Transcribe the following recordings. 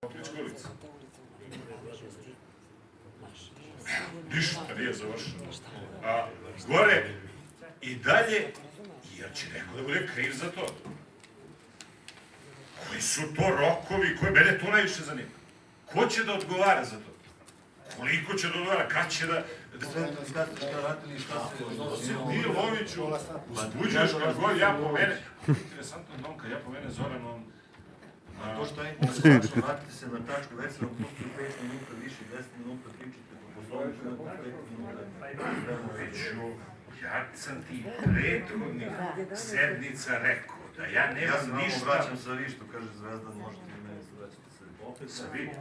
Toplička ulica. Ništa nije završeno. A gore i dalje, jer će neko da bude kriv za to. Koji su to rokovi, koje mene to najviše zanima? Ko će da odgovara za to? Koliko će da odgovara? Kad će da... Ti, Loviću, uzbuđuješ kad god ja pomene... Interesantno, Donka, ja pomene Zoran, on... To što je interesantno, vratite se na tačku, već sam pustio 5 minuta više, 10 minuta pričate po poslovniku, na 5 minuta. Veću, ja sam ti prethodnih sednica rekao da ja nemam ništa... Ja se vam vraćam sa vi, što kaže Zvezdan, možete i meni se vraćati sa vi. Opet sa vi?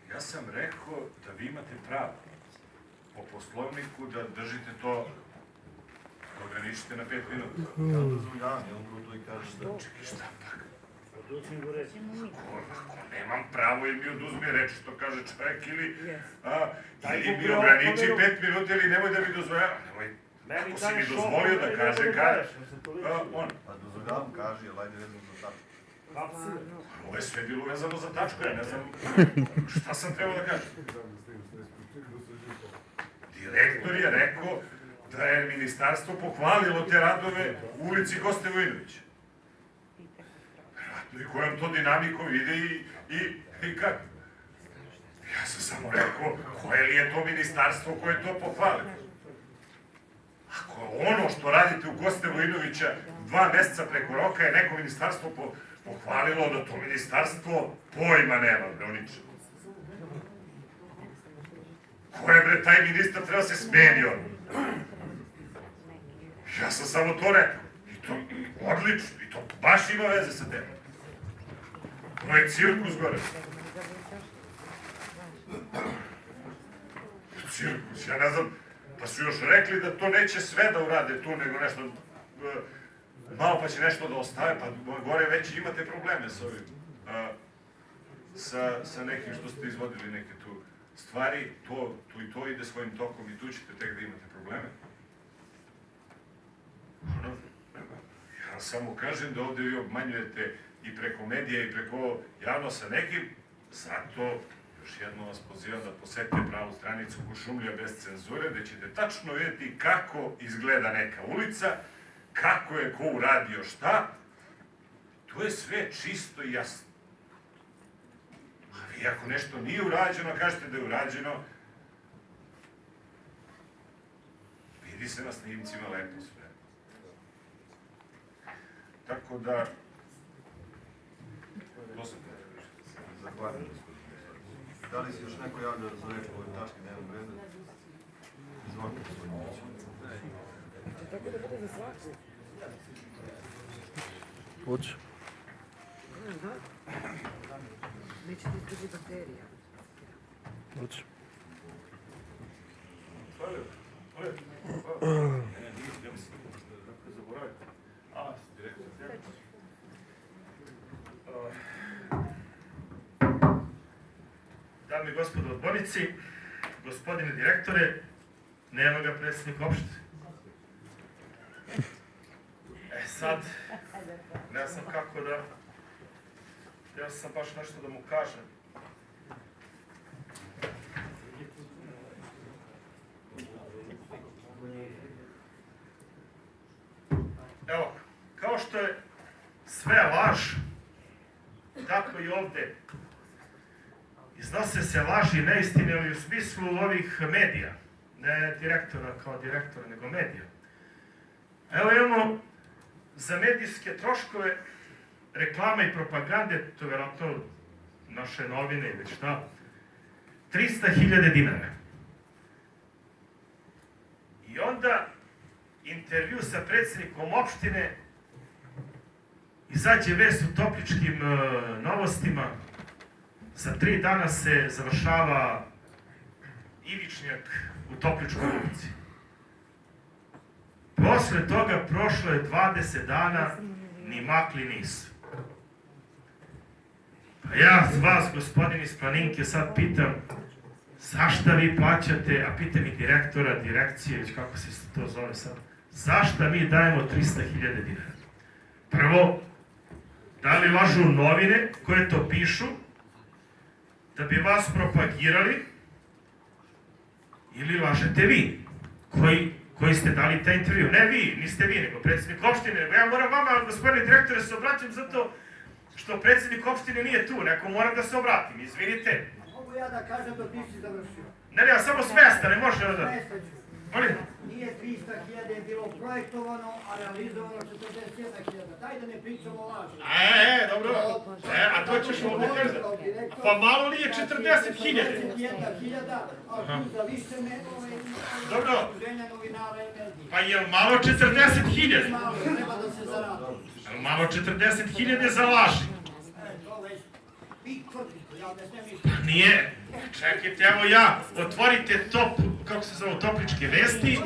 Ja sam rekao da vi imate pravo po poslovniku da držite to, da ograničite na 5 minuta. Ja dozvoljavam, ja upravo to i kažem da... Čekaj, šta pak? Ako nemam pravo i mi oduzmi reč, što kaže čovjek, ili mi ograniči 5 minuta ili nemoj da mi dozvoljava. Ako si mi dozvolio da kaže, on. Pa dozvoljavam, kaže, ali ajde vezano za tačku. Ovo je sve bilo vezano za tačku, ja ne znam šta sam trebao da kažem. Direktor je rekao da je ministarstvo pohvalilo te radove u ulici Goste Vojinovića. Vjerojatno i kojom to dinamikom ide i kako. Ja sam samo rekao koje li je to ministarstvo koje to pohvalilo. Ako ono što radite u Goste Vojinovića 2 meseca preko roka je neko ministarstvo pohvalilo, da to ministarstvo pojma nema, bre, o ničemu. Ko je, bre, taj ministar treba se smeni on? Ja sam samo to rekao. I to odlično, i to baš ima veze sa temom. To je cirkus gore. Cirkus, ja ne znam, pa su još rekli da to neće sve da urade tu, nego nešto... Malo pa će nešto da ostave, pa gore već imate probleme s ovim, sa nekim što ste izvodili neke tu stvari, to ide svojim tokom i tu ćete tek da imate probleme. Ja samo kažem da ovde vi obmanjujete i preko medija i preko javno sa nekim, zato još jedno vas pozivam da posetite pravu stranicu Kuršumlija bez cenzure, gde ćete tačno vidjeti kako izgleda neka ulica, kako je ko uradio šta, to je sve čisto i jasno. A vi ako nešto nije urađeno, kažete da je urađeno, vidi se na snimcima lepo sve. Tako da... Zahvaljujem, gospodine. Da li se još neko javlja za reč po ovoj tački dnevnog reda? Izvolite, gospodine Miću. Tako da bude za svaku. Hoću. Neće ti izdrži bakterija. Hoću. Dame i gospodo odbornici, gospodine direktore, nema ga predsjednik opštine. Sad, ne znam kako da... Ja sam baš nešto da mu kažem. Evo, kao što je sve laž, tako i ovde. Iznose se laži i neistine, ali u smislu ovih medija. Ne direktora kao direktora, nego medija. Evo imamo za medijske troškove, reklame i propagande, to je vjerojatno naše novine ili šta, 300.000 dinara. I onda intervju sa predsjednikom opštine, izađe vest u Topličkim novostima, za 3 dana se završava ivičnjak u Topličkoj ulici. Posle toga prošlo je 20 dana, ni makli nisu. Pa ja vas, gospodin iz Planinke, sad pitam, zašta vi plaćate, a pitam i direktora, direkcije, već kako se to zove sad, zašto mi dajemo 300.000 dinara. Prvo, da li lažu novine koje to pišu, da bi vas propagirali, ili lažete vi, koji ste dali taj intervju. Ne vi, niste vi, nego predsjednik opštine. Ja moram vama, gospodine direktore, se obraćam zato što predsjednik opštine nije tu. Neko mora da se obratim, izvinite. Mogu ja da kažem dok nisi završio? Ne, ja samo smesta, ne može da... Smestaću. Molim? Nije 300.000 bilo projektovano, a realizovano 41.000. Daj da ne pričamo o laži. Dobro. A to ćeš ovdje kazati. Pa malo li je 40.000? 41.000, a tu za više Dobro. udruženja novinara i medija. Pa je li malo 40.000? Malo, treba da se zaradi. Malo 40.000 za laži. To već, vi tvrdite, ja ne smijem misliti. Nije. Čekajte, evo ja, otvorite kako se zove, Topličke vesti,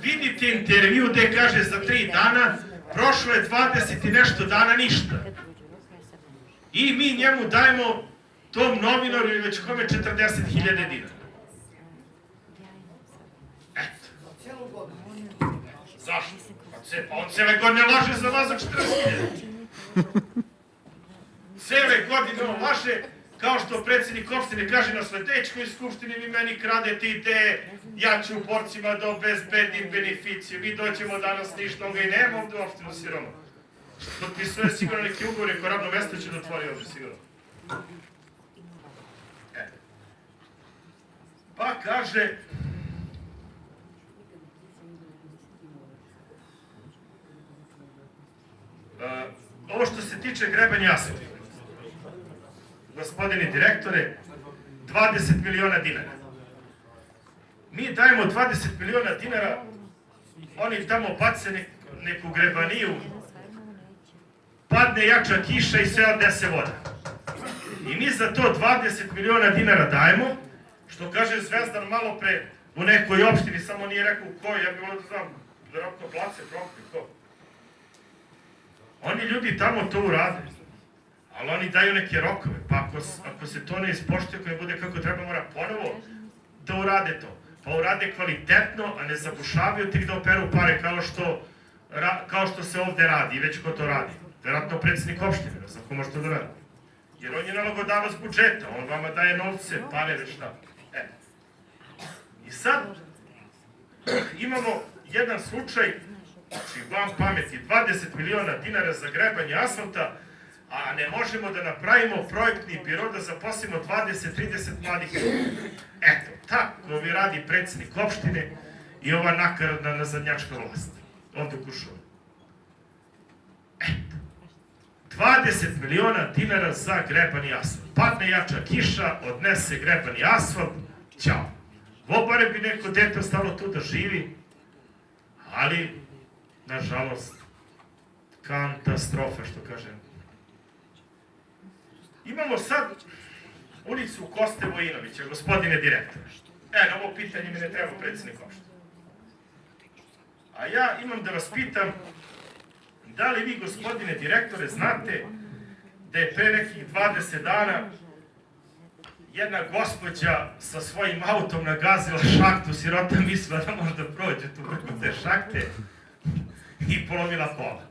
vidite intervju gde kaže za 3 dana, prošlo je 20 i nešto dana, ništa. I mi njemu dajemo tom novinaru ili već kome 40.000 dinara. Eto. Celu godinu. Zašto? Pa on cele godine laže za vas za 40.000. Cele godine on laže, kao što predsjednik opštine kaže na sledećkoj skupštini, vi meni kradete ideje, ja ću u borcima da obezbedim beneficije, mi doćemo danas ništa, on ga i nema ovdje u opštinu Siroma. Potpisuje sigurno neki ugovor, ko radno mesto će da otvori ovdje sigurno. Pa kaže, ovo što se tiče grebanja asfalta, gospodine direktore, 20 miliona dinara. Mi dajemo 20 miliona dinara, oni tamo bace neku grebaniju, padne jača kiša i sve odnese voda. I mi za to 20 miliona dinara dajemo, što kaže Zvezdan malo pre u nekoj opštini, samo nije rekao u kojoj, ja bih volio da znam, vjerojatno Blace, Prokri, ko. Oni ljudi tamo to urade. Ali oni daju neke rokove, pa ako se to ne ispoštuje, ako ne bude kako treba, mora ponovo da urade to. Pa urade kvalitetno, a ne zabušavaju tek da operu pare kao što se ovde radi i već ko to radi. Vjerojatno predsjednik opštine, ne znam ko može to da radi. Jer on je nalogodavac budžeta, on vama daje novce, pare, već šta. I sad imamo jedan slučaj, znači vam pameti, 20 miliona dinara za grebanje asfalta, a ne možemo da napravimo projektni biro da zaposlimo 20-30 mladih ljudi. Eto, tako vi radi predsjednik opštine i ova nakaradna nazadnjačka vlast, ovdje u Kuršumu. Eto, 20 miliona dinara za grebani asfalt. Padne jača kiša, odnese grebani asfalt, ćao. Bare bi neko dete ostalo tu da živi, ali, nažalost, katastrofa, što kažem. Imamo sad ulicu Koste Vojinovića, gospodine direktore. Na ovo pitanje mi ne treba predsjednik opštine. A ja imam da vas pitam, da li vi, gospodine direktore, znate da je pre nekih 20 dana jedna gospođa sa svojim autom nagazila šahtu, sirota mislila da može da prođe tu preko te šahte i polovila kola.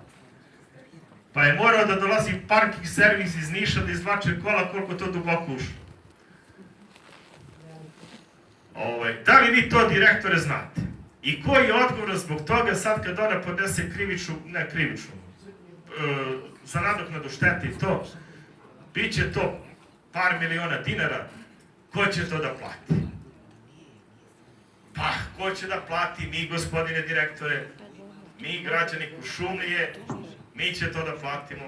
Pa je morao da dolazi parking servis iz Niša da izvlače kola koliko to duboko ušlo. Da li vi to, direktore, znate? I koji je odgovor zbog toga sad kad ona podnese krivičnu, za nadoknadu štete i to, bit će to par miliona dinara, ko će to da plati? Pa, ko će da plati? Mi, gospodine direktore, mi, građani Kuršumlije, mi će to da platimo.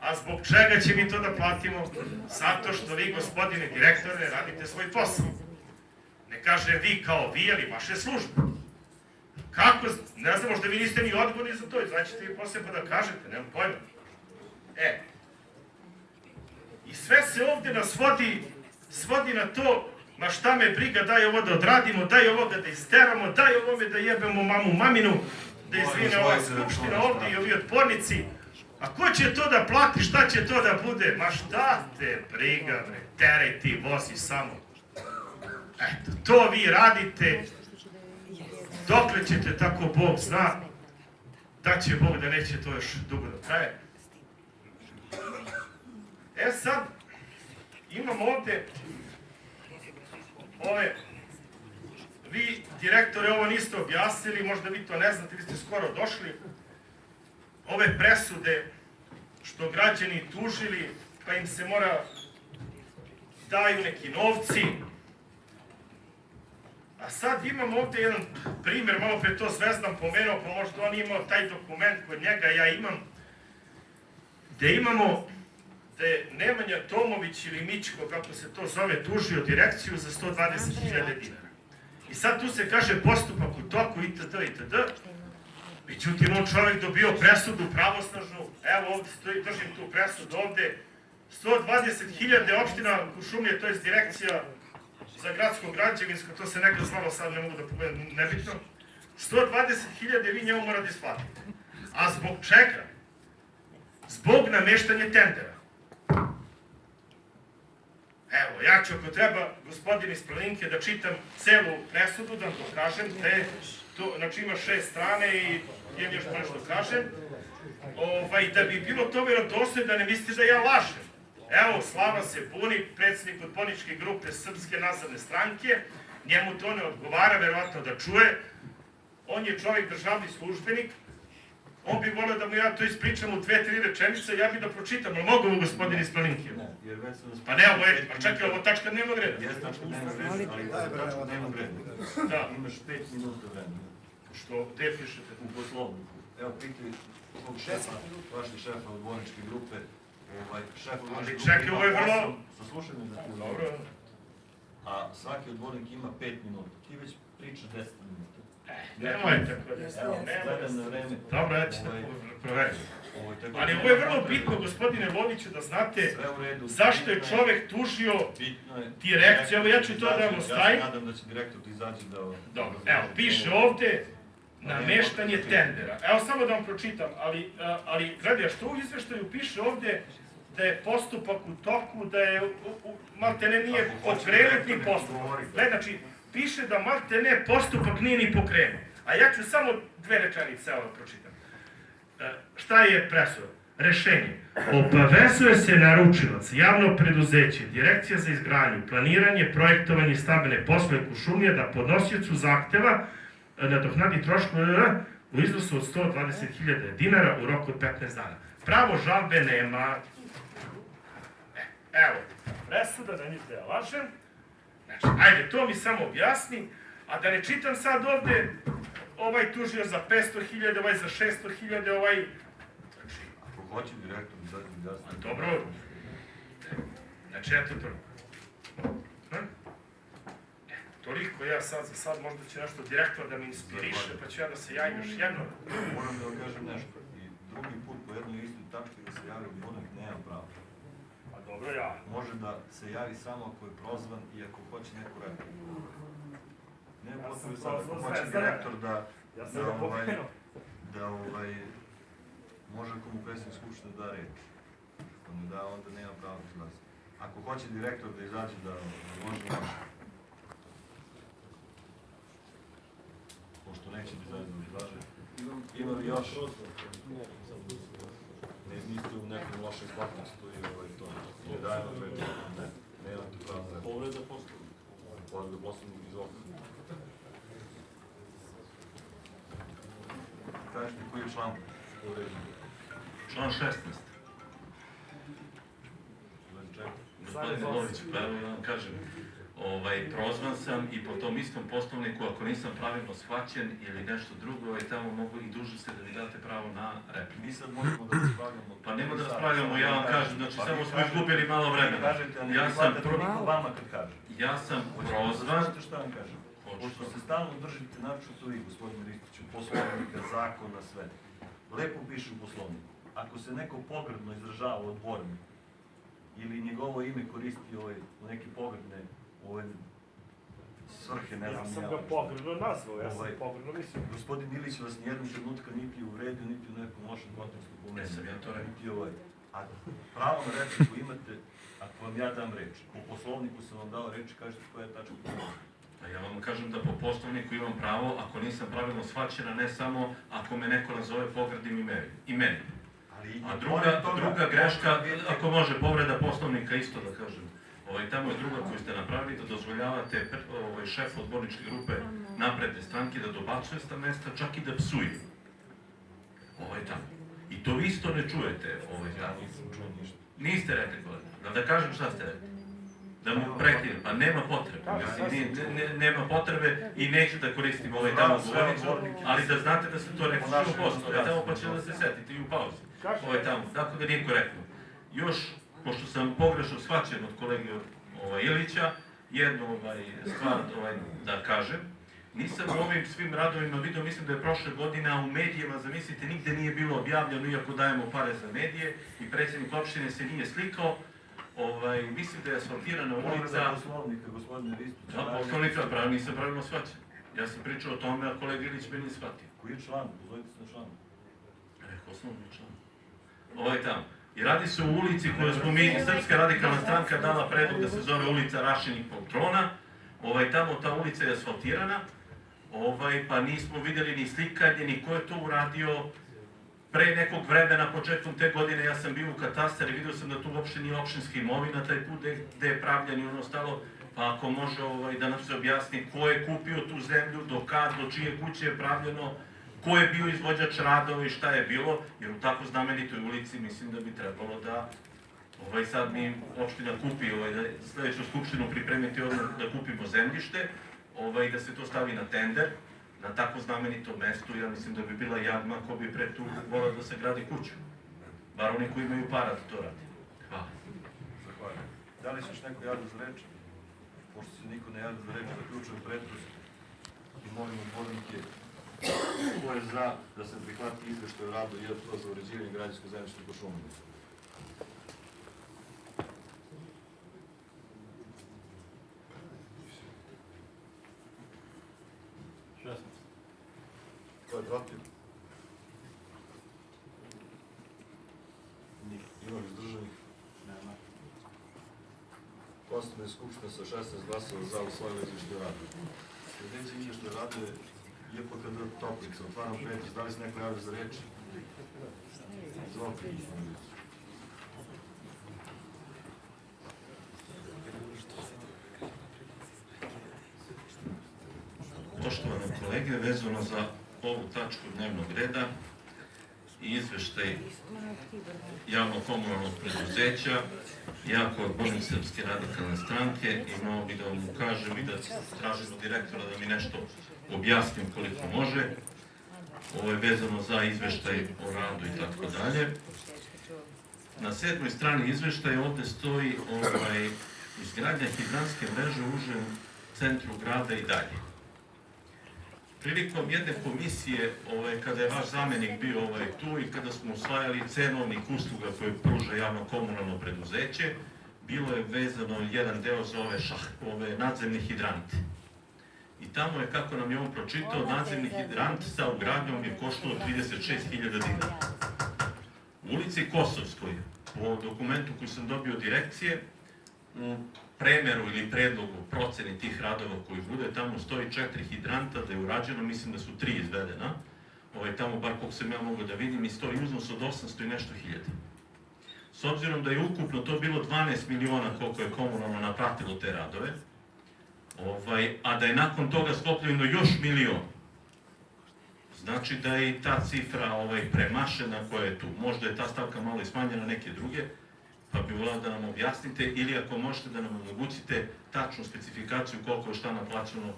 A zbog čega će mi to da platimo? Zato što vi, gospodine direktore, radite svoj posao. Ne kažem vi kao vi, ali vaše službe. Kako? Ne znam, možda vi niste ni odgovorni za to, i znaćete vi posle pa da kažete, nemam pojma. I sve se ovde nas svodi na to, ma šta me briga, daj ovo da odradimo, daj ovoga da isteramo, daj ovome da jebemo mamu maminu, da izvine ova skupština ovde i ovi otpornici. A ko će to da plati, šta će to da bude? Ma šta te briga, bre, teraj ti, vozi samo. Eto, to vi radite, dokle ćete, tako Bog zna. da će Bog da neće to još dugo da traje. Sad, imam ovde ove, vi direktore ovo niste objasnili, možda vi to ne znate, vi ste skoro došli, ove presude što građani tužili, pa im se mora daju neki novci. A sad imam ovde jedan primjer, malo pre to Zvezdan pomenuo, pa možda on imao taj dokument kod njega, ja imam, gde imamo da je Nemanja Tomović ili Mićko, kako se to zove, tužio direkciju za 120.000 dinara. I sad tu se kaže postupak u toku itd. itd. Međutim, on čovjek dobio presudu pravosnažnu, evo ovdje stoji, držim tu presudu ovdje, 120.000 opština Kuršumlije, to je direkcija za gradsko građevinsko, to se nekad zvalo, sad ne mogu da pogledam, nebitno. 120.000 vi njemu morate isplatiti. A zbog čega? Zbog nameštanja tendera. Evo, ja ću ako treba, gospodin iz Planinke, da čitam celu presudu, da vam to kažem, znači ima 6 strane i jem još nešto kažem, da bi bilo to vjerodostojno, da ne mislite da ja lažem. Evo, Slava se buni, predsjednik odborničke grupe Srpske nazadne stranke, njemu to ne odgovara, verovatno da čuje, on je čovjek državni službenik, on bi volio da mu ja to ispričam u 2-3 rečenice, ja bi da pročitam, ali mogu mu gospodin iz Planinke? Pa ne, ovo je, pa čekaj, ovo tačka dnevnog reda. Jeste tačka dnevnog reda, ali da je tačka dnevnog reda. Da. Imaš 5 minuta vremena. Što, gde pišete? U poslovniku. Evo, pitaj svog šefa, vašeg šefa odborničke grupe, šef odborničke grupe čekaj, ovo je vrlo... Saslušaj me da ti Dobro. A svaki odbornik ima 5 minuta. Ti već pričaš 10 minuta. Nemoj tako da Evo, gledam na vreme. Dobro, ja ću da proverim. Ali ovo je vrlo bitno, gospodine Loviću, da znate zašto je čovek tužio direkciju. Evo, ja ću to da vam ostavim. Ja se nadam da će direktor ti izađe da... Dobro, evo, piše ovde nameštanje tendera. Evo, samo da vam pročitam, ali gledaj, što u izveštaju piše ovde da je postupak u toku, da je, maltene nije pokrenut ni postupak. Gledaj, znači, piše da maltene postupak nije ni pokrenut. A ja ću samo 2 rečenice, evo, pročitam. Šta je presuda? Rešenje. Obavezuje se naručilac, javno preduzeće, direkcija za izgradnju, planiranje, projektovanje i stambene poslove Kuršumlije da podnosiocu zahteva nadoknadi troškove u iznosu od 120.000 dinara u roku od 15 dana. Pravo žalbe nema. Evo, presuda, da niste ja lažem. Znači, ajde, to mi samo objasni, a da ne čitam sad ovde, ovaj tužio za 500.000, ovaj za 600.000, ovaj... Znači... Ako hoće direktor izađe objasni... Dobro. Znači, eto to. Toliko ja sad za sad, možda će nešto direktor da mi inspiriše, pa ću ja da se javim još jednom. Moram da vam kažem nešto. I drugi put po jednoj istoj tački da se javi odbornik nema pravo. Pa dobro, ja. Može da se javi samo ako je prozvan i ako hoće neku repliku. Nema potrebe sad ako hoće direktor da može ako mu predsjednik skupštine da reč. Ako ne da, onda nema pravo da glasa. Ako hoće direktor da izađe da može pošto neće da izađe da izlaže. Ima li još? Niste u nekom lošem kontekstu i to. Ne dajemo reč. Ne, nemate pravo da reč. Povreda poslovnika. Povreda poslovnika iz okna. Kažeš mi koji je član povređen? Član 16. Gospodine Lović, pa evo da vam kažem, prozvan sam i po tom istom poslovniku, ako nisam pravilno shvaćen ili nešto drugo, tamo mogu i duže se da mi date pravo na repliku. Mi sad možemo da raspravljamo. Pa nema da raspravljamo, ja vam kažem, znači samo smo izgubili malo vremena. Kažete, ali ne hvatate niko vama kad kaže. Ja sam prozvan. Znate šta vam kažem? Pošto se stalno držite, naročito vi, gospodine Ristiću, poslovnika, zakona, sve. Lepo piše u poslovniku. Ako se neko pogrdno izražava odbornik ili njegovo ime koristi u neke pogrdne svrhe, ne znam. Ja sam ga pogrdno nazvao, ja sam pogrdno mislio. Gospodin Ilić vas nijednog trenutka niti uvredio, niti u nekom lošem kontekstu pomenuo. Ne sam ja to rekao. A pravo na repliku imate ako vam ja dam reč. Po poslovniku sam vam dao reč i kažete koja je tačka. Pa ja vam kažem da po poslovniku imam pravo, ako nisam pravilno shvaćena, ne samo ako me neko nazove pogrdnim imenom. A druga greška, ako može, povreda poslovnika isto da kažem. Tamo je druga koju ste napravili, da dozvoljavate šefu odborničke grupe Napredne stranke da dobacuje s ta mesta, čak i da psuje. Tamo. I to vi isto ne čujete. Ja nisam čuo ništa. Niste rekli, kolega. Da kažem šta ste rekli. Da mu prekinem, pa nema potrebe. Nema potrebe i neću da koristim tamo govornicu, ali da znate da se to neko što postoje. Tamo pa će da se setite i u pauzi. Tamo, tako da nije korektno. Još, pošto sam pogrešno shvaćen od kolege Ilića, jednu stvar da kažem. Nisam u ovim svim radovima vidio, mislim da je prošle godine, a u medijima, zamislite, nigde nije bilo objavljeno, iako dajemo pare za medije i predsjednik opštine se nije slikao. Mislim da je asfaltirana ulica... Povreda poslovnika, gospodine Ristić. Da, poslovnika, nisam pravilno shvaćen. Ja sam pričao o tome, a kolega Ilić me nije shvatio. Koji je član? Pozovite se na članu. Rekao osnovni član. Tamo. I radi se o ulici koju smo mi, Srpska radikalna stranka, dala predlog da se zove ulica Rašenih Poltrona. Tamo ta ulica je asfaltirana, pa nismo vidjeli ni slikanje, ni ko je to uradio. Pre nekog vremena, početkom te godine, ja sam bio u katastar i vidio sam da tu uopšte nije opštinska imovina, taj put gde je pravljan i ono ostalo, pa ako može da nam se objasni ko je kupio tu zemlju, do čije kuće je pravljeno, ko je bio izvođač radova i šta je bilo, jer u tako znamenitoj ulici mislim da bi trebalo da sad mi opština kupi, sledeću skupštinu pripremiti da kupimo zemljište, da se to stavi na tender, na tako znamenitom mestu, ja mislim da bi bila jagma ko bi pre tu volao da se gradi kuću. Bar oni koji imaju para da to radi. Hvala. Zahvaljujem. Da li se još neko javlja za reč? Pošto se niko ne javlja za reč, zaključujem pretres i molim odbornike ko je za da se prihvati izveštaj o radu JP za uređivanje građanskog zemljišta u Košumliju. Ko je protiv? Ima li izdržanih? Nema. Konstitutivna skupština sa 16 glasova za usvojila izveštaj o radu. Sljedeći izveštaj o radu je JPKD Toplica. Otvaram pretres. Da li se neko javlja za reč? Izvolite. Poštovane kolege, vezano za ovu tačku dnevnog reda i izveštaj javno-komunalnog preduzeća, ja kao odbornik Srpske radikalne stranke imao bi da vam ukažem i da tražim od direktora da mi nešto objasnim koliko može. Ovo je vezano za izveštaj o radu i tako dalje. Na 7. strani izveštaja ovde stoji izgradnja hidrantske mreže u užem centru grada i dalje. Prilikom jedne komisije, kada je vaš zamenik bio tu i kada smo usvajali cenovnik usluga koje pruža javno-komunalno preduzeće, bilo je vezano jedan deo za ove nadzemne hidrant. I tamo je, kako nam je on pročitao, nadzemni hidrant sa ugradnjom je koštalo 36.000 dinara. U ulici Kosovskoj, po dokumentu koji sam dobio od direkcije, u premeru ili predlogu proceni tih radova koji bude, tamo stoji 4 hidranta, da je urađeno, mislim da su 3 izvedena, tamo, bar koliko sam ja mogu da vidim, i stoji iznos od 800 i nešto hiljada. S obzirom da je ukupno to bilo 12 miliona koliko je komunalno naplatilo te radove, a da je nakon toga sklopljeno još milion, znači da je i ta cifra premašena koja je tu. Možda je ta stavka malo i smanjena, neke druge, pa bih volao da nam objasnite ili ako možete da nam omogućite tačnu specifikaciju koliko je šta naplaćeno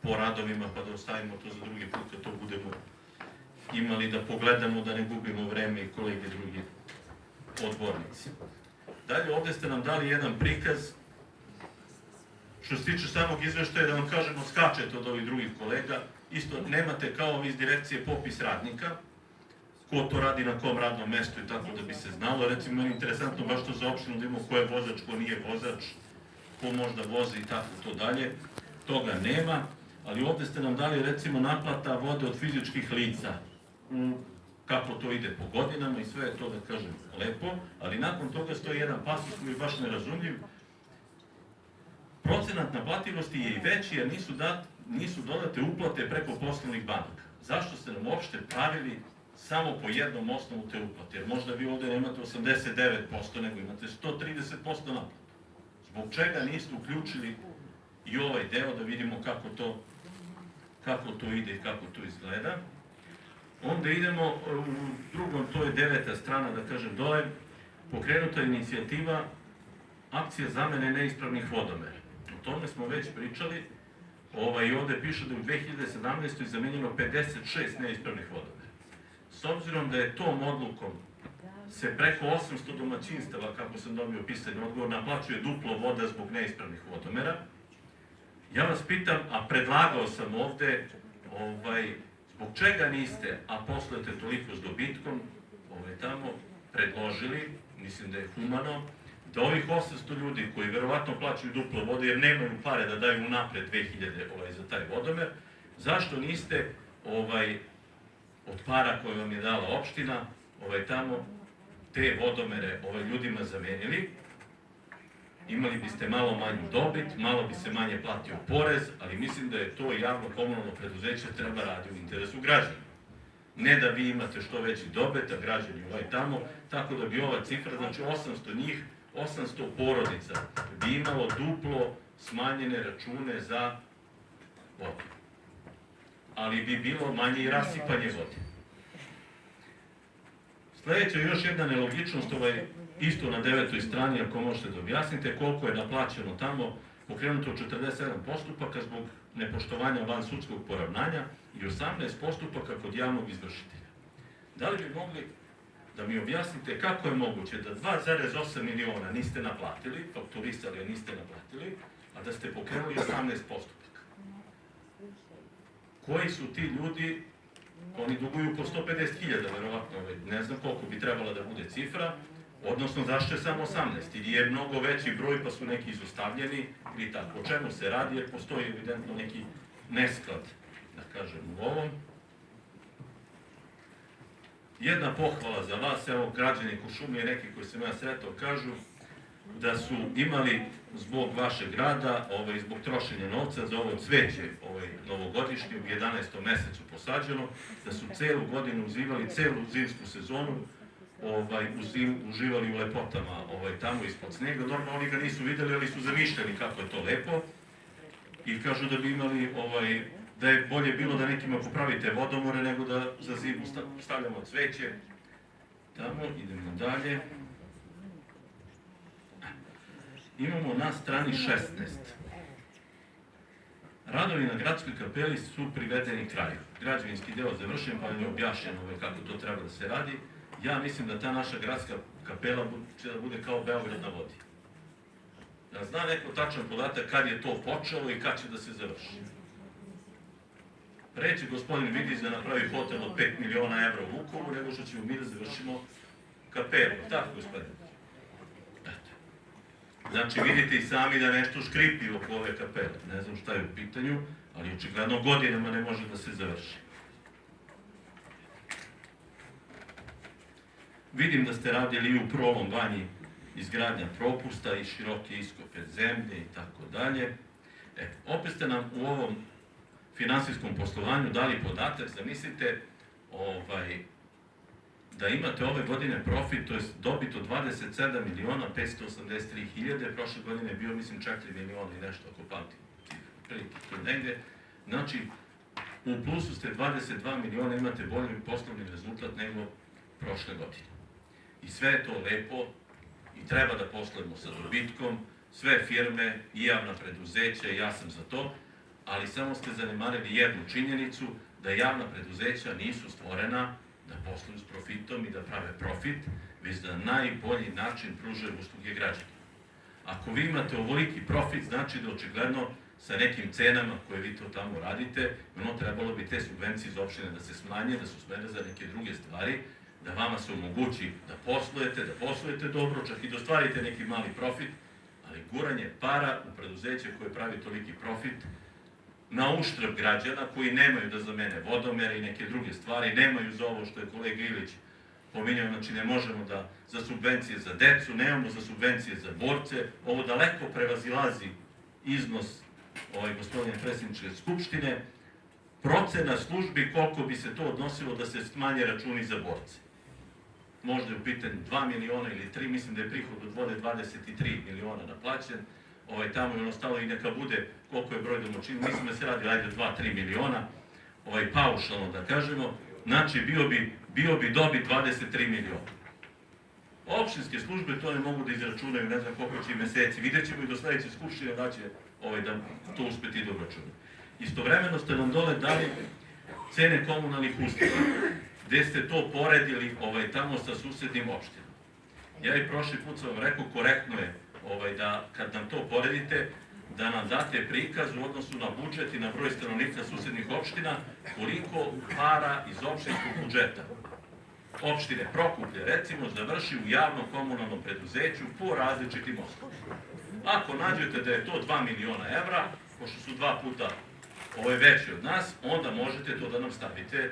po radovima, pa da ostavimo to za drugi put kad to budemo imali da pogledamo, da ne gubimo vreme i kolege drugi odbornici. Dalje, ovde ste nam dali jedan prikaz. Što se tiče samog izveštaja, da vam kažem, odskačete od ovih drugih kolega, isto nemate kao iz direkcije popis radnika, ko to radi na kom radnom mestu i tako da bi se znalo. Recimo, meni je interesantno baš to za opštinu da imamo ko je vozač, ko nije vozač, ko možda vozi i tako to dalje. Toga nema, ali ovde ste nam dali recimo naplata vode od fizičkih lica, kako to ide po godinama i sve je to, da kažem, lepo, ali nakon toga stoji jedan pasus koji je baš nerazumljiv. procenat naplativosti je i veći jer nisu dodate uplate preko poslovnih banaka. Zašto ste nam uopšte pravili samo po jednom osnovu te uplate? Jer možda vi ovde nemate 89%, nego imate 130% naplatu. Zbog čega niste uključili i ovaj deo da vidimo kako to ide i kako to izgleda? Onda idemo u drugom, to je 9. strana, da kažem dole, pokrenuta inicijativa akcija zamene neispravnih vodomera. O tome smo već pričali. I ovde piše da je u 2017. zamenjeno 56 neispravnih vodomera. S obzirom da je tom odlukom se preko 800 domaćinstava, kako sam dobio pisani odgovor, naplaćuje duplo voda zbog neispravnih vodomera, ja vas pitam, a predlagao sam ovde, zbog čega niste, a poslujete toliko s dobitkom, tamo predložili, mislim da je humano, da ovih 800 ljudi koji verovatno plaćaju duplo vode jer nemaju pare da daju unapred 2000 za taj vodomer, zašto niste od para koje vam je dala opština tamo te vodomere ljudima zamenili, imali biste malo manju dobit, malo bi se manje platio porez, ali mislim da je to javno komunalno preduzeće treba radi u interesu građana. Ne da vi imate što veći dobit, a građani tamo, tako da bi ova cifra, znači 800 njih, 800 porodica bi imalo duplo smanjene račune za vodu. Ali bi bilo manje i rasipanje vode. Sledeća je još jedna nelogičnost, isto na 9. strani, ako možete da objasnite, koliko je naplaćeno tamo, pokrenuto 47 postupaka zbog nepoštovanja vansudskog poravnanja i 18 postupaka kod javnog izvršitelja. Da li bi mogli da mi objasnite kako je moguće da 2,8 miliona niste naplatili, fakturisali, a niste naplatili, a da ste pokrenuli 18 postupaka? Koji su ti ljudi? Oni duguju po 150.000, verovatno, ne znam koliko bi trebala da bude cifra, odnosno zašto je samo 18, ili je mnogo veći broj pa su neki izostavljeni, ili tako. O čemu se radi, jer postoji evidentno neki nesklad, da kažem, u ovom. Jedna pohvala za vas, evo, građani Kuršumlije, neki koji sam ja sretao, kažu da su imali zbog vašeg rada, zbog trošenja novca za ovo cveće novogodišnje u 11. mesecu posađeno, da su celu godinu uživali, celu zimsku sezonu, uživali u lepotama tamo ispod snega. Normalno oni ga nisu videli, ali su zamišljeni kako je to lepo i kažu da bi imali, da je bolje bilo da nekima popravite vodomore nego da za zimu stavljamo cveće. Tamo, idemo dalje. Imamo na strani 16. Radovi na gradskoj kapeli su privedeni kraju. Građevinski deo završen, pa je objašnjeno kako to treba da se radi. Ja mislim da ta naša gradska kapela će da bude kao Beograd na vodi. Da zna neko tačan podatak kad je to počelo i kad će da se završi. Pre će gospodin Vidić da napravi hotel od 5 miliona evra u Vukovu, nego što ćemo mi da završimo kapelu. Tako, gospodin? Znači, vidite i sami da nešto škripi oko ove kapele. Ne znam šta je u pitanju, ali očigledno godinama ne može da se završi. Vidim da ste radili i u Prolom banji izgradnja propusta i široke iskope zemlje i tako dalje. Opet ste nam u ovom finansijskom poslovanju dali podatak, zamislite da imate ove godine profit, to je dobit od 27.583.000, prošle godine je bio, mislim, 4 miliona i nešto, ako pamtim, prilike tu negde. Znači, u plusu ste 22 miliona, imate bolji poslovni rezultat nego prošle godine. I sve je to lepo i treba da poslujemo sa dobitkom, sve firme i javna preduzeća, ja sam za to, ali samo ste zanemarili jednu činjenicu, da javna preduzeća nisu stvorena da posluju s profitom i da prave profit, već da na najbolji način pružaju usluge građanima. Ako vi imate ovoliki profit, znači da očigledno sa nekim cenama koje vi to tamo radite, trebalo bi te subvencije iz opštine da se smanje, da su smene za neke druge stvari, da vama se omogući da poslujete dobro, čak i da ostvarite neki mali profit, ali guranje para u preduzeće koje pravi toliki profit, na uštrb građana koji nemaju da zamene vodomere i neke druge stvari, nemaju za ovo što je kolega Ilić pominjao, znači ne možemo da za subvencije za decu, nemamo za subvencije za borce, ovo daleko prevazilazi iznos gospodine predsjedniče Skupštine, procena službi koliko bi se to odnosilo da se smanje računi za borce. Možda je u pitanju 2 miliona ili 3, mislim da je prihod od vode 23 miliona naplaćen, tamo je ono stalo i neka bude koliko je broj domaćina, mislim da se radi ajde 2-3 miliona, paušalno da kažemo, znači bio bi dobit 23 miliona. Opštinske službe to ne mogu da izračunaju, ne znam koliko će meseci, vidjet ćemo i do sledeće skupštine da će da to uspeti da obračunaju. Istovremeno ste nam dole dali cene komunalnih usluga, gde ste to poredili tamo sa susednim opštinama. Ja i prošli put sam vam rekao, korektno je da kad nam to poredite, da nam date prikaz u odnosu na budžet i na broj stanovnika susednih opština, koliko para iz opštinskog budžeta opštine Prokuplje, recimo, završi u javnom komunalnom preduzeću po različitim osnovama. Ako nađete da je to 2 miliona evra, pošto su 2 puta veći od nas, onda možete to da nam stavite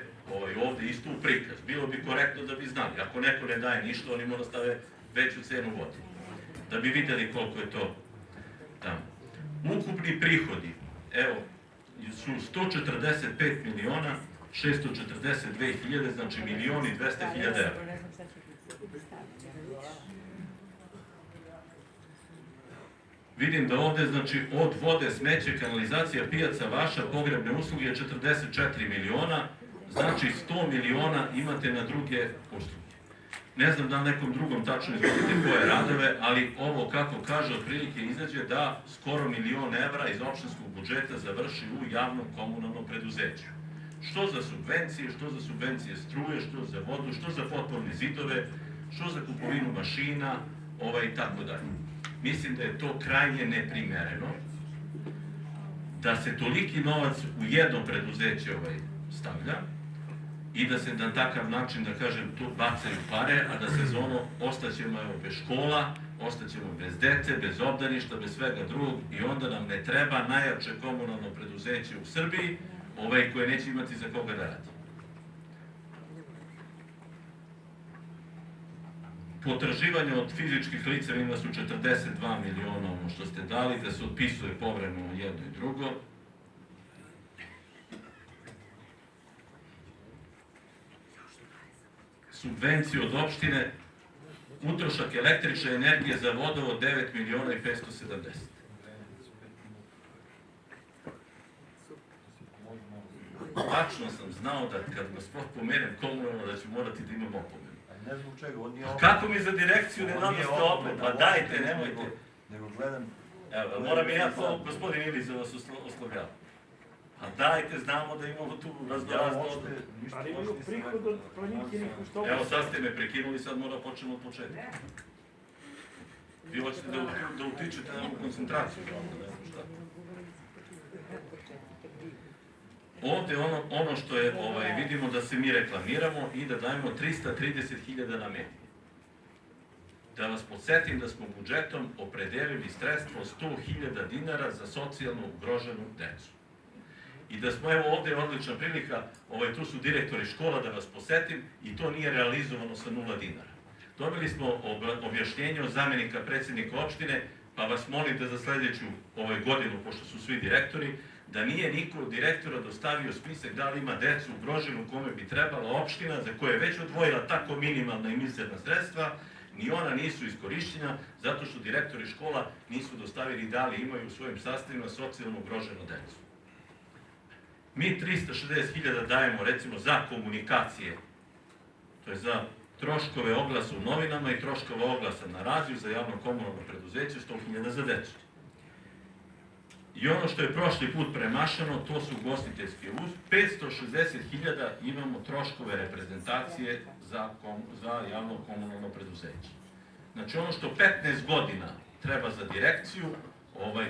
ovde isto u prikaz. Bilo bi korektno da bi znali. Ako neko ne daje ništa, oni mora stave veću cenu vode. Da bi videli koliko je to tamo. Ukupni prihodi, evo, su 145 miliona 642 hiljade, znači 1.200.000 evra. Vidim da ovde, znači, od vode, smeće, kanalizacija, pijaca, vaša, pogrebne usluge je 44 miliona, znači 100 miliona imate na druge usluge. Ne znam da nekom drugom tačno izvodite koje radove, ali ovo, kako kaže, otprilike izađe da skoro 1.000.000 evra iz opštinskog budžeta završi u javnom komunalnom preduzeću. Što za subvencije struje, što za vodu, što za potporne zidove, što za kupovinu mašina, i tako dalje. Mislim da je to krajnje neprimereno, da se toliki novac u jedno preduzeće stavlja i da se na takav način, da kažem, tu bacaju pare, a da se za ono ostaćemo bez škola, ostaćemo bez dece, bez obdaništa, bez svega drugog i onda nam ne treba najjače komunalno preduzeće u Srbiji, koje neće imati za koga da radi. Potraživanje od fizičkih lica ima su 42 miliona, ono što ste dali, da se otpisuje povremeno jedno i drugo. Subvencije od opštine, utrošak električne energije za vodovod 9 miliona i 570. Tačno sam znao da kad gospod pomenem komunalno da ću morati da imam opomenu. Ne znam čega, on nije Kako mi za direkciju ne nanoste opomenu? Pa dajte, nemojte. Nego gledam... Evo, moram i ja to, gospodin Ilić, da vas oslovljava. Pa dajte, znamo da imamo tu razgorazno... Ali imaju prihod od planinkinih uštopa. Evo, sad ste me prekinuli, sad mora počnemo od početka. Vi hoćete da utičete na koncentraciju, ne znam šta. Ovde ono što je, vidimo da se mi reklamiramo i da dajemo 330.000 na medije. Da vas podsjetim da smo budžetom opredelili sredstvo 100.000 dinara za socijalno ugroženu decu. I da smo, evo ovde je odlična prilika, tu su direktori škola, da vas podsjetim, i to nije realizovano sa 0 dinara. Dobili smo objašnjenje od zamenika predsjednika opštine, pa vas molim da za sledeću godinu, pošto su svi direktori, da nije niko od direktora dostavio spisak da li ima decu ugroženu kome bi trebala opština, za koje je već odvojila tako minimalna i mizerna sredstva, ni ona nisu iskorišćena, zato što direktori škola nisu dostavili da li imaju u svojim sastavima socijalno ugroženu decu. Mi 360.000 dajemo, recimo, za komunikacije, to je za troškove oglasa u novinama i troškove oglasa na radiju, za javno komunalno preduzeće, 100.000 za decu. I ono što je prošli put premašano, to su ugostiteljski uz. 560.000 imamo troškove reprezentacije za javno komunalno preduzeće. Znači ono što 15 godina treba za direkciju,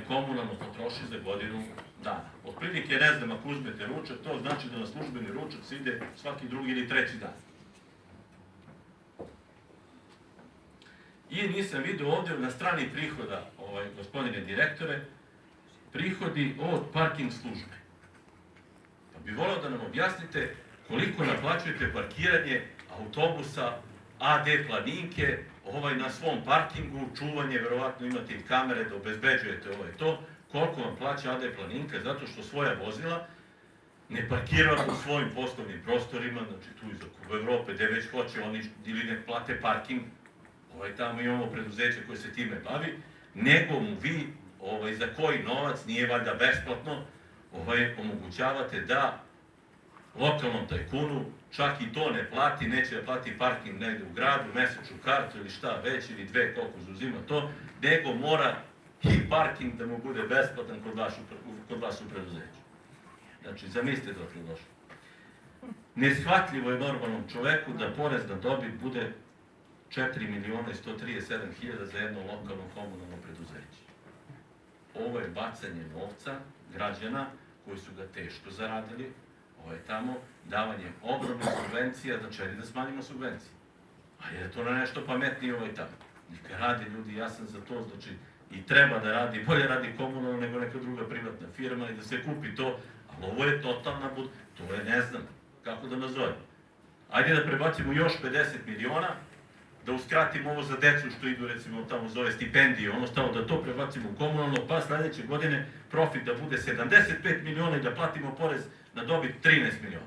komunalno potroši za godinu dana. Otprilike, ne znam, ako uzmete ručak, to znači da na službeni ručak se ide svaki drugi ili treći dan. I nisam vidio ovdje na strani prihoda, gospodine direktore, prihodi od parking službe. Pa bih voleo da nam objasnite koliko naplaćujete parkiranje autobusa AD Planinke na svom parkingu, čuvanje, verovatno imate i kamere da obezbeđujete to. koliko vam plaća AD Planinka, zato što svoja vozila ne parkira u svojim poslovnim prostorima, znači tu iz Evrope, gde već hoće oni ili ne plate parking, tamo imamo preduzeće koje se time bavi, nego mu vi, za koji novac, nije valjda besplatno, omogućavate da lokalnom tajkunu čak i to ne plati, neće da plati parking negde u gradu, mesečnu kartu ili šta već, ili dve, koliko zauzima to, nego mora i parking da mu bude besplatan kod vas u preduzeću. Znači, zamislite dok je došlo. Neshvatljivo je normalnom čoveku da porez na dobit bude 4.137.000 za jedno lokalno komunalno preduzeće. Ovo je bacanje novca građana koji su ga teško zaradili, ovo je tamo davanje ogromnih subvencija, znači ajde da smanjimo subvencije. Ajde da to na nešto pametnije ovo je tamo. Neka rade ljudi, ja sam za to, znači i treba da radi, bolje radi komunalno nego neka druga privatna firma i da se kupi to, ali ovo je totalna bud, to je ne znam kako da nazovem. Ajde da prebacimo još 50 miliona, da uskratimo ovo za decu što idu recimo tamo za ove stipendije, da to prebacimo u komunalno, pa sledeće godine profit da bude 75 miliona i da platimo porez na dobit 13 miliona.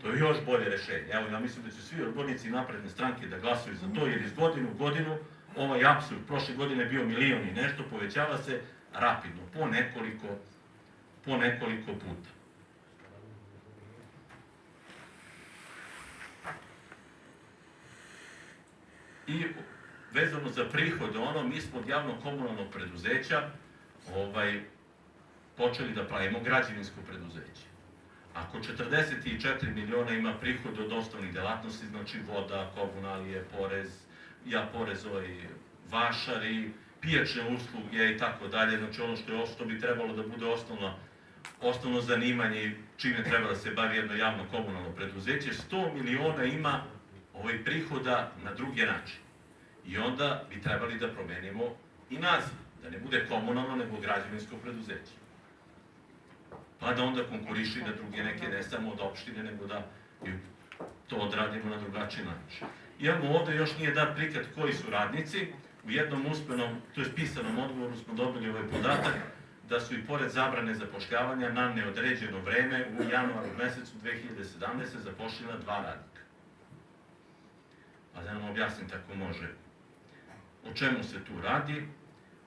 To je još bolje rešenje. Evo, ja mislim da će svi odbornici Napredne stranke da glasaju za to, jer iz godine u godinu ovaj apsurd, prošle godine je bio 1 milion i nešto, povećava se rapidno, po nekoliko puta. I vezano za prihode, mi smo od javnog komunalnog preduzeća počeli da pravimo građevinsko preduzeće. Ako 44 miliona ima prihod od osnovnih delatnosti, znači voda, komunalije, porez, vašari, pijačne usluge i tako dalje, znači ono što bi trebalo da bude osnovno zanimanje čime treba da se bavi jedno javno komunalno preduzeće, 100 miliona ima prihoda na drugi način. I onda bi trebali da promenimo i naziv, da ne bude komunalno, nego građevinsko preduzeće. Pa da onda konkuriši na druge neke, ne samo od opštine, nego da to odradimo na drugačiji način. Imamo ovde, još nije dat prikaz koji su radnici, u jednom usmenom, to je pisanom odgovoru smo dobili ovaj podatak, da su i pored zabrane zapošljavanja na neodređeno vreme u januaru mesecu 2017. zapošljena 2 radnika. Pa da nam objasnim tako može o čemu se tu radi.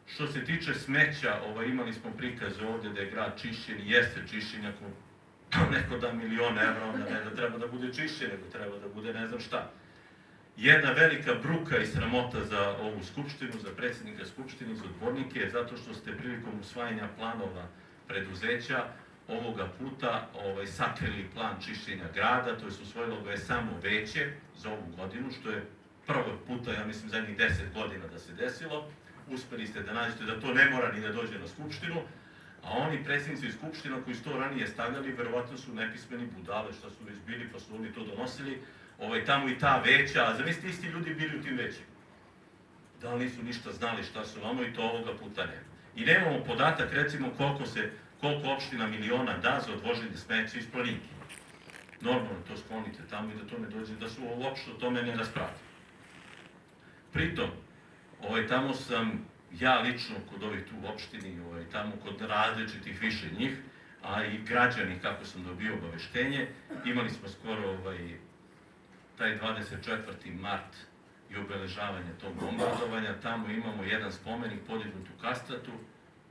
Što se tiče smeća, imali smo prikaze ovde da je grad čišćen i jeste čišćen, ako neko da milion evra, onda ne da treba da bude čišćen, nego treba da bude ne znam šta. Jedna velika bruka i sramota za ovu skupštinu, za predsjednika skupštine, za odbornike, zato što ste prilikom usvajanja planova preduzeća ovoga puta sakrili plan čišćenja grada, to je usvojilo ga je samo veće za ovu godinu, što je prvog puta, ja mislim, zadnjih 10 godina da se desilo. Uspeli ste da nađete da to ne mora ni da dođe na skupštinu, a oni predsjednici skupština koji su to ranije stavljali, verovatno su nepismeni budale, šta su već bili, pa su oni to donosili, tamo i ta veća, a zamislite isti ljudi bili u tim većima. Da li nisu ništa znali šta su vamo i to ovoga puta nema. I nemamo podatak, recimo, koliko opština miliona da za odvoženje smeća iz Planinke. Normalno to sklonite tamo i da to ne dođe, da su uopšte o tome ne raspravljaju. Pritom, tamo sam ja lično kod ovih tu opštini, tamo kod različitih više njih, a i građani kako sam dobio obaveštenje, imali smo skoro taj 24. mart i obeležavanje tog bombardovanja, tamo imamo jedan spomenik podignut u Kastratu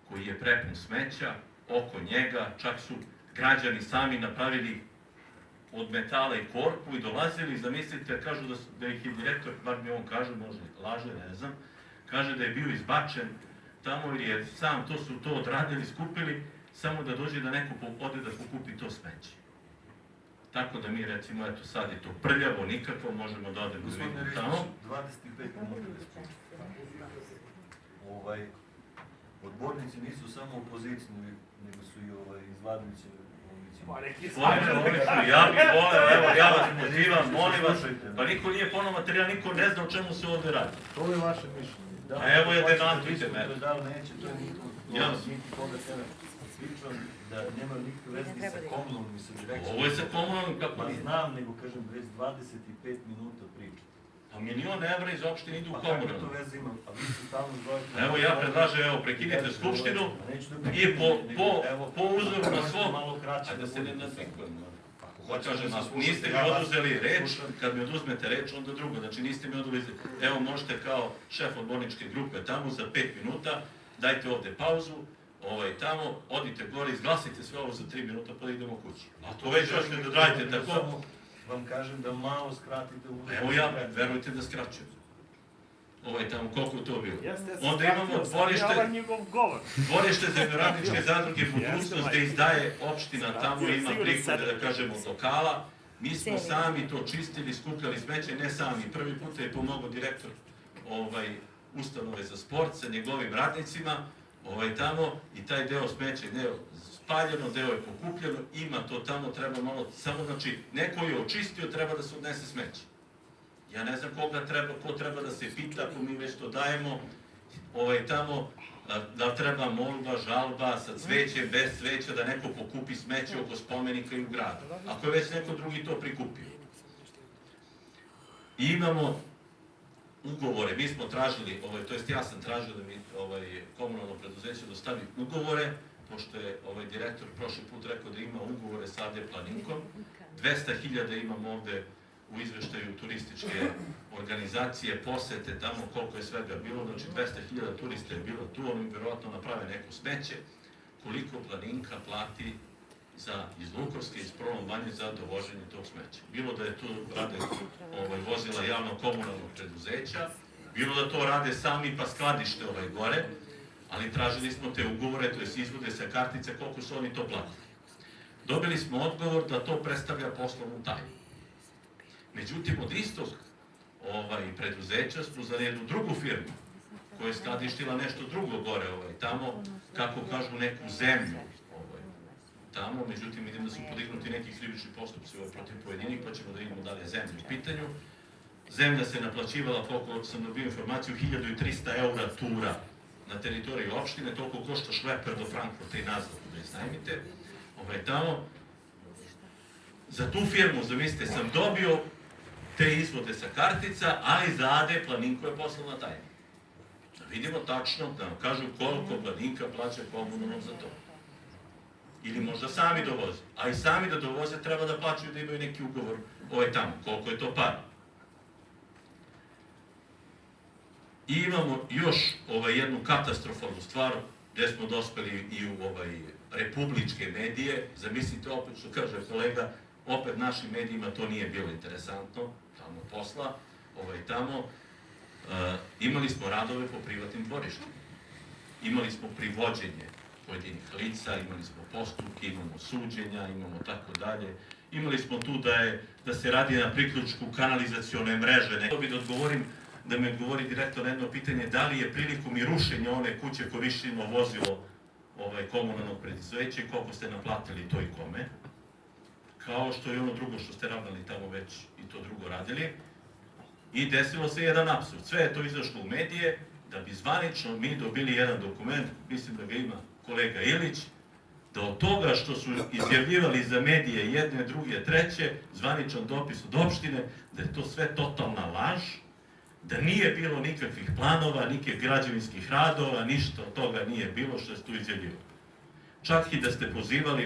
koji je prepun smeća, oko njega čak su građani sami napravili od metala i korpu i dolazili, zamislite, kažu da ih je direktor, bar mi on kaže, možda laže, ne znam, kaže da je bio izbačen tamo jer je sam to odradili, skupili, samo da dođe da neko ode da pokupi to smeće. Tako da mi recimo, eto sad je to prljavo, nikako, možemo da odemo da vidimo tamo. 25 minuta odbornici nisu samo opoziciji, nego su i iz vladajuće ja bih voleo, evo, ja vas pozivam, molim vas, pa niko nije ponov materijal, niko ne zna o čemu se ovde radi. To je vaše mišljenje. A evo je denantujte me. Da li neće, to je niti koga treba slično, da nemaju nikakve veze ni sa komunalnom, ni sa direkcijom. Ovo je sa komunalnom, kako Pa znam, nego kažem, već 25 minuta pričate. Pa €1.000.000 iz opštine idu u Pa kako to komunalno. veze ima? A vi se stalno zovete... Evo ja predlažem, evo, prekinite skupštinu i po uzoru na svo... Ajde da se ne nazvikujemo. Kažem, niste mi oduzeli reč, kad mi oduzmete reč, onda drugo. Znači niste mi oduzeli... Evo možete kao šef odborničke grupe tamo za 5 minuta, dajte ovde pauzu, tamo, odite gore, izglasite sve ovo za 3 minuta pa da idemo kući. Ako već hoćete da radite tako... Vam kažem da malo skratite u... Evo ja, verujte da skraćujem. Tamo, koliko je to bilo? Jeste, Onda imamo ovaj njegov govor. dvorište zemljoradničke zadruge Budućnost gde izdaje opština, tamo ima prihode, da kažemo, od lokala. Mi smo sami to čistili, skupljali smeće, ne sami. Prvi put je pomogao direktor ustanove za sport sa njegovim radnicima, tamo, i taj deo smeća je deo spaljeno, deo je pokupljeno, ima to tamo, treba malo, samo znači, neko je očistio, treba da se odnese smeće. Ja ne znam ko treba da se pita, ako mi već to dajemo, tamo, da treba molba, žalba, sa cvećem, bez cveća, da neko pokupi smeće oko spomenika i u gradu. Ako je već neko drugi to prikupio. I imamo ugovore, mi smo tražili, to jest ja sam tražio da mi komunalno preduzeće dostavi ugovore, pošto je direktor prošli put rekao da ima ugovore sa AD Planinkom, 200.000 imamo ovde u izveštaju turističke organizacije, posete tamo koliko je svega bilo, znači 200.000 turista je bilo tu, oni vjerovatno naprave neko smeće, koliko Planinka plati iz Lukovske, iz Prolom Banje za dovoženje tog smeća. Bilo da je tu rade vozila javno-komunalnog preduzeća, bilo da to rade sami pa skladište gore, ali tražili smo te ugovore, to je izvode sa kartice, koliko su oni to platili. Dobili smo odgovor da to predstavlja poslovnu tajnu. Međutim, od istog preduzeća smo za jednu drugu firmu, koja je skladištila nešto drugo gore, tamo, kako kažu, neku zemlju, tamo, međutim, vidim da su podignuti neki krivični postupci protiv pojedinih, pa ćemo da vidimo da li je zemlja u pitanju. Zemlja se naplaćivala, koliko sam dobio informaciju, 1.300 € tura na teritoriji opštine, toliko košta šleper do Frankfurta i nazad, da iznajmite, tamo. Za tu firmu, zamislite, sam dobio te izvode sa kartica, ali za AD Planinku je poslovna tajna. Da vidimo tačno, da nam kažu koliko Planinka plaća komunalnom za to. Ili možda sami dovoze. A i sami da dovoze treba da plaćaju da imaju neki ugovor tamo. Koliko je to para. I imamo još jednu katastrofalnu stvar gde smo dospeli i u republičke medije. Zamislite opet što kaže kolega, opet našim medijima to nije bilo interesantno, tamo posla, tamo. Imali smo radove po privatnim dvorištima. Imali smo privođenje pojedinih lica, imali smo postupke, imamo suđenja, imamo tako dalje. Imali smo tu da se radi na priključku kanalizacione mreže. Htio bih da odgovorim, da mi odgovori direktor na jedno pitanje, da li je prilikom i rušenja one kuće korišćeno vozilo komunalnog preduzeća i koliko ste naplatili to i kome. Kao što je ono drugo što ste ravnali tamo već i to drugo radili. I desilo se jedan apsurd. Sve je to izašlo u medije, da bi zvanično mi dobili jedan dokument, mislim da ga ima kolega Ilić, da od toga što su izjavljivali za medije jedne, druge, treće, zvaničan dopis od opštine, da je to sve totalna laž, da nije bilo nikakvih planova, nikakvih građevinskih radova, ništa od toga nije bilo što se tu izjavljivalo. Čak i da ste pozivali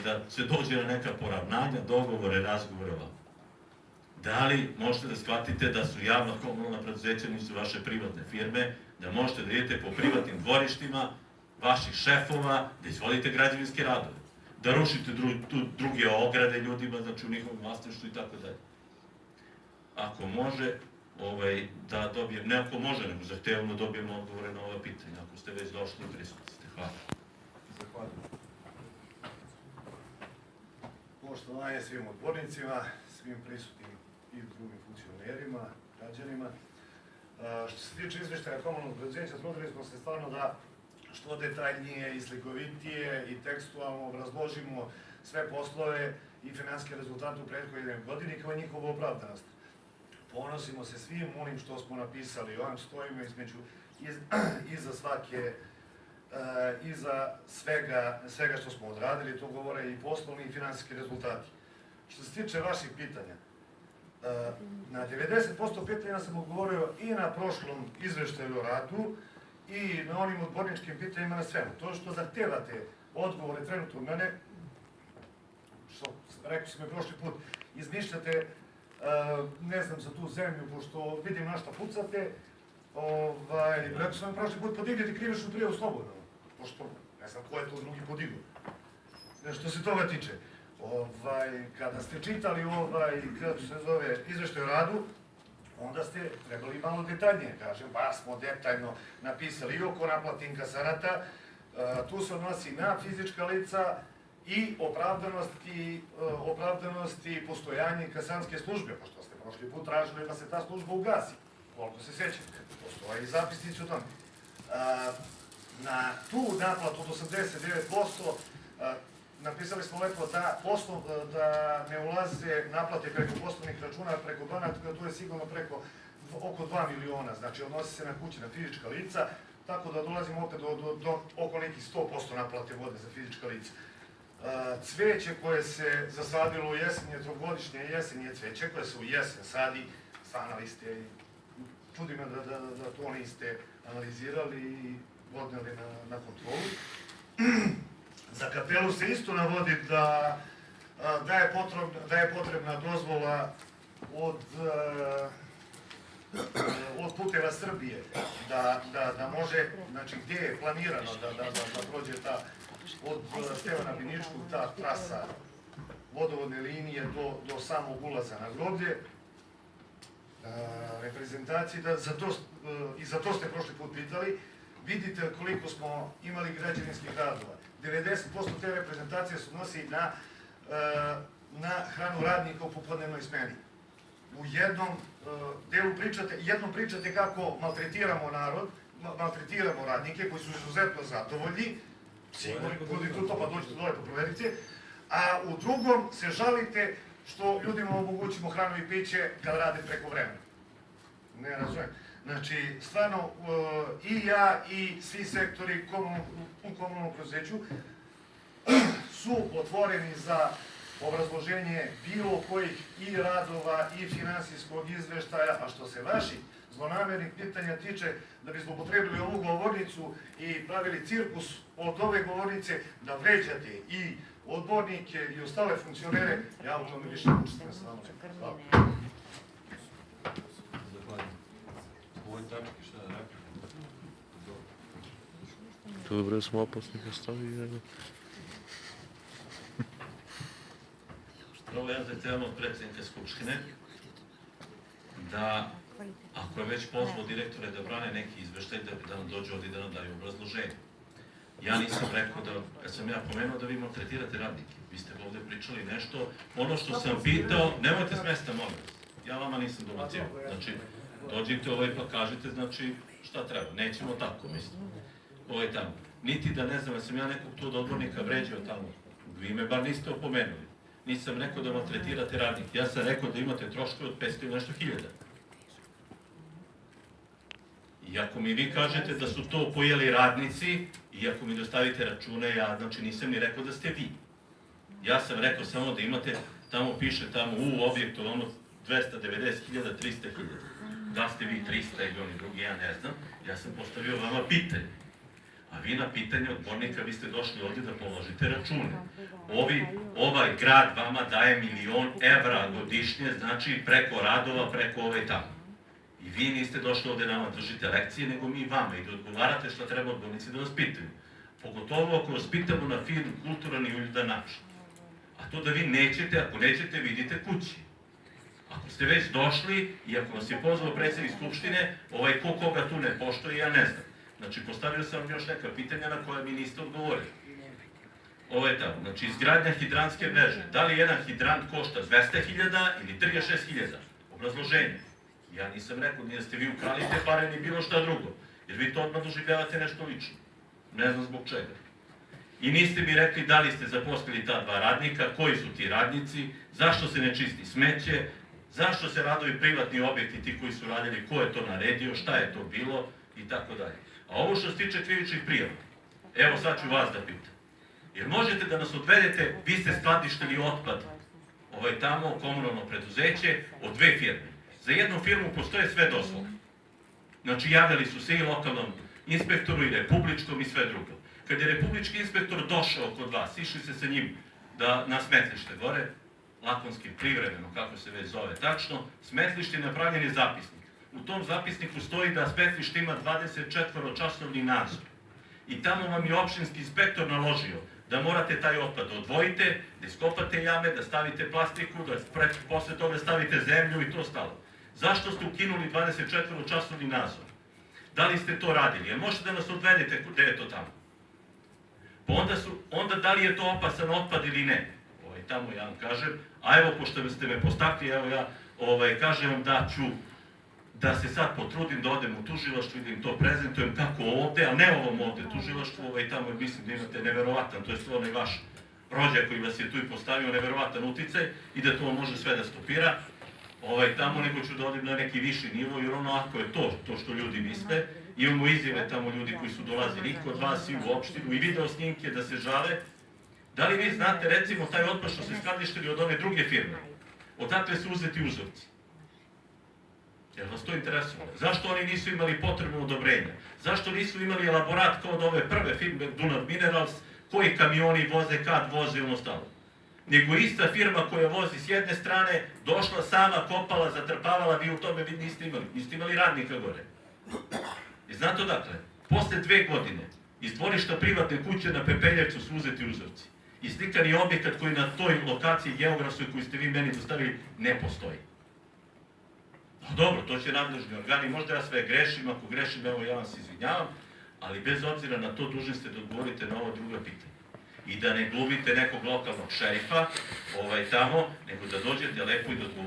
da se dođe na neka poravnanja, dogovore, razgovore vam. Da li možete da shvatite da su javna komunalna preduzeća, nisu vaše privatne firme, da možete da idete po privatnim dvorištima vaših šefova, da izvodite građevinske radove, da rušite druge ograde ljudima, znači u njihovom vlasništvu i tako dalje. Ako može, da dobijem, ne ako može, nego zahtevno dobijemo odgovore na ova pitanja, ako ste već došli i prisutni ste. Hvala. Zahvaljujem. Poštovanje svim odbornicima, svim prisutnim i drugim funkcionerima, građanima. Što se tiče izveštaja komunalnog preduzeća, trudili smo se stvarno da što detaljnije i slikovitije i tekstualno obrazložimo sve poslove i finansijske rezultate u prethodnoj godini kao njihovu opravdanost. Ponosimo se svim onim što smo napisali, ovim stojimo iza svake, iza svega što smo odradili, to govore i poslovni i finansijski rezultati. Što se tiče vaših pitanja, Na 90% pitanja sam odgovorio i na prošlom izveštaju o radu i na onim odborničkim pitanjima na svemu. To što zahtevate odgovore trenutno od mene, što rekao sam i prošli put, izmišljate, ne znam, za tu zemlju, pošto vidim na šta pucate, rekao sam i prošli put, podignite krivičnu prijavu slobodno, pošto ne znam ko je to drugi podigao. Što se toga tiče, kada ste čitali kako se zove, izveštaj o radu, onda ste trebali malo detaljnije, kažem, pa smo detaljno napisali i oko naplate inkasanata, tu se odnosi na fizička lica i opravdanosti postojanja inkasanske službe, pošto ste prošli put tražili da se ta služba ugasi, koliko se sjećate, postoje i zapisnici o tome. Na tu naplatu od 89%, napisali smo lepo da ne ulaze naplate preko poslovnih računa, preko banaka, to je sigurno preko oko 2 miliona, znači odnosi se na kuće, na fizička lica, tako da dolazimo opet do oko nekih 100% naplate vode za fizička lica. Cveće koje se zasadilo u jesenje, trogodišnje jesenje cveće koje se u jesen sadi, stanali ste, čudi me da to niste analizirali i vodnili na kontrolu. Za kapelu se isto navodi da je potrebna dozvola od Puteva Srbije, da može, znači gdje je planirano da prođe ta od Stevana Biničkog, ta trasa vodovodne linije do samog ulaza na groblje, reprezentaciji, i za to ste prošli put pitali, vidite koliko smo imali građevinskih radova. 90% te reprezentacije se odnosi na hranu radnika u popodnevnoj smeni. U jednom delu pričate kako maltretiramo narod, maltretiramo radnike koji su izuzetno zadovoljni, sigurno budite u to pa dođete dole pa proverite, a u drugom se žalite što ljudima omogućimo hranu i piće kad rade preko vremena. Ne razumijem. Znači, stvarno, i ja i svi sektori u komunalnom preduzeću su otvoreni za obrazloženje bilo kojih i radova i finansijskog izveštaja, a što se vaših zlonamernih pitanja tiče, da bi zlopotrebili ovu govornicu i pravili cirkus od ove govornice, da vređate i odbornike i ostale funkcionere, ja u tome više učestvujem s vama. Hvala. Ovoj tački šta da rekao? Dobro, smo opasni postavili. Prvo ja zahtevam od predsjednika Skupštine da, ako je već pozvao direktore da brane neki izveštaj, da nam dođe ovdje da nam daju obrazloženje. Ja nisam rekao da sam ja pomenuo da vi maltretirate radnike. Vi ste ovdje pričali nešto. Ono što sam pitao, nemojte s mesta, molim vas. Ja vama nisam dobacio. Znači, dođite pa kažete, znači, šta treba. Nećemo tako, mislim. Ovo je tamo. Niti da ne znam, da sam ja nekog tu od odbornika vređao tamo. Vi me bar niste opomenuli. Nisam rekao da maltretirate radnike. Ja sam rekao da imate troškove od 500 i nešto hiljada. I ako mi vi kažete da su to pojeli radnici, i ako mi dostavite račune, ja znači nisam ni rekao da ste vi. Ja sam rekao samo da imate, tamo piše tamo u objektu ono 290.000, 300.000. Da ste vi 300 ili oni drugi, ja ne znam. Ja sam postavio vama pitanje. A vi na pitanje odbornika, vi ste došli ovdje da položite račune. Ovaj grad vama daje 1.000.000 evra godišnje, znači preko radova, preko ove tamo. I vi niste došli ovdje da nam držite lekcije, nego mi vama i da odgovarate šta treba odbornici da vas pitaju. Pogotovo ako vas pitamo na fin, kulturan i uljudan način. A to da vi nećete, ako nećete, vidite kući. Ako ste već došli i ako vas je pozvao predsjednik Skupštine, ko koga tu ne poštuje, ja ne znam. Znači, postavio sam još neka pitanja na koja mi niste odgovorili. Ovo je tamo. Znači, izgradnja hidranske mreže. Da li jedan hidrant košta 200.000 ili 36.000? Obrazloženje. Ja nisam rekao ni da ste vi ukrali te pare ni bilo šta drugo. Jer vi to odmah doživljavate nešto lično. Ne znam zbog čega. I niste mi rekli da li ste zaposlili ta 2 radnika, koji su ti radnici, zašto se ne čisti smeće, zašto se radovi privatni objekti, ti koji su radili, ko je to naredio, šta je to bilo i tako dalje. A ovo što se tiče krivičnih prijava, evo sad ću vas da pitam. Jer možete da nas odvedete, vi ste skladištili otpad tamo komunalno preduzeće od 2 firme. Za jednu firmu postoje sve dozvole. Znači, javljali su se i lokalnom inspektoru i republičkom i sve drugo. Kad je republički inspektor došao kod vas, išli se sa njim na smetlište gore, lakonski, privremeno, kako se već zove tačno, smetlište je napravljen je zapisnik. U tom zapisniku stoji da smetlište ima 24-časovni nadzor. I tamo vam je opštinski inspektor naložio da morate taj otpad da odvojite, da iskopate jame, da stavite plastiku, da posle toga stavite zemlju i to ostalo. Zašto ste ukinuli 24-časovni nadzor? Da li ste to radili? Jel možete da nas odvedete gde je to tamo? Pa onda da li je to opasan otpad ili ne? Tamo ja vam kažem, a evo pošto ste me postakli, evo ja kažem vam da ću da se sad potrudim da odem u tužilaštvo i da im to prezentujem kako ovde, a ne ovom ovde tužilaštvu, tamo mislim da imate neverovatan, to je stvarno i vaš rođak koji vas je tu i postavio, neverovatan uticaj i da to može sve da stopira. Tamo nego ću da odem na neki viši nivo, jer ono ako je to što ljudi misle, imamo izjave tamo ljudi koji su dolazili i kod vas i u opštinu i video snimke da se žale. Da li vi znate recimo taj otpad što se skladištili od one druge firme? Odakle su uzeti uzorci? Jel vas to interesuje? Zašto oni nisu imali potrebno odobrenje? Zašto nisu imali elaborat kao od ove prve firme Dunav Minerals, koji kamioni voze, kad voze i ono stalo? Nego ista firma koja vozi s jedne strane, došla sama, kopala, zatrpavala, vi u tome niste imali radnika gore. I znate odakle? Posle 2 godine iz dvorišta privatne kuće na Pepeljevcu su uzeti uzorci. I slikani objekat koji na toj lokaciji geografskoj koju ste vi meni dostavili ne postoji. Dobro, to će nadležni organi, možda ja sve grešim, ako grešim, evo ja vam se izvinjavam, ali bez obzira na to dužni ste da odgovorite na ova druga pitanja. I da ne glumite nekog lokalnog šerifa tamo, nego da dođete lepo i da odgovorite.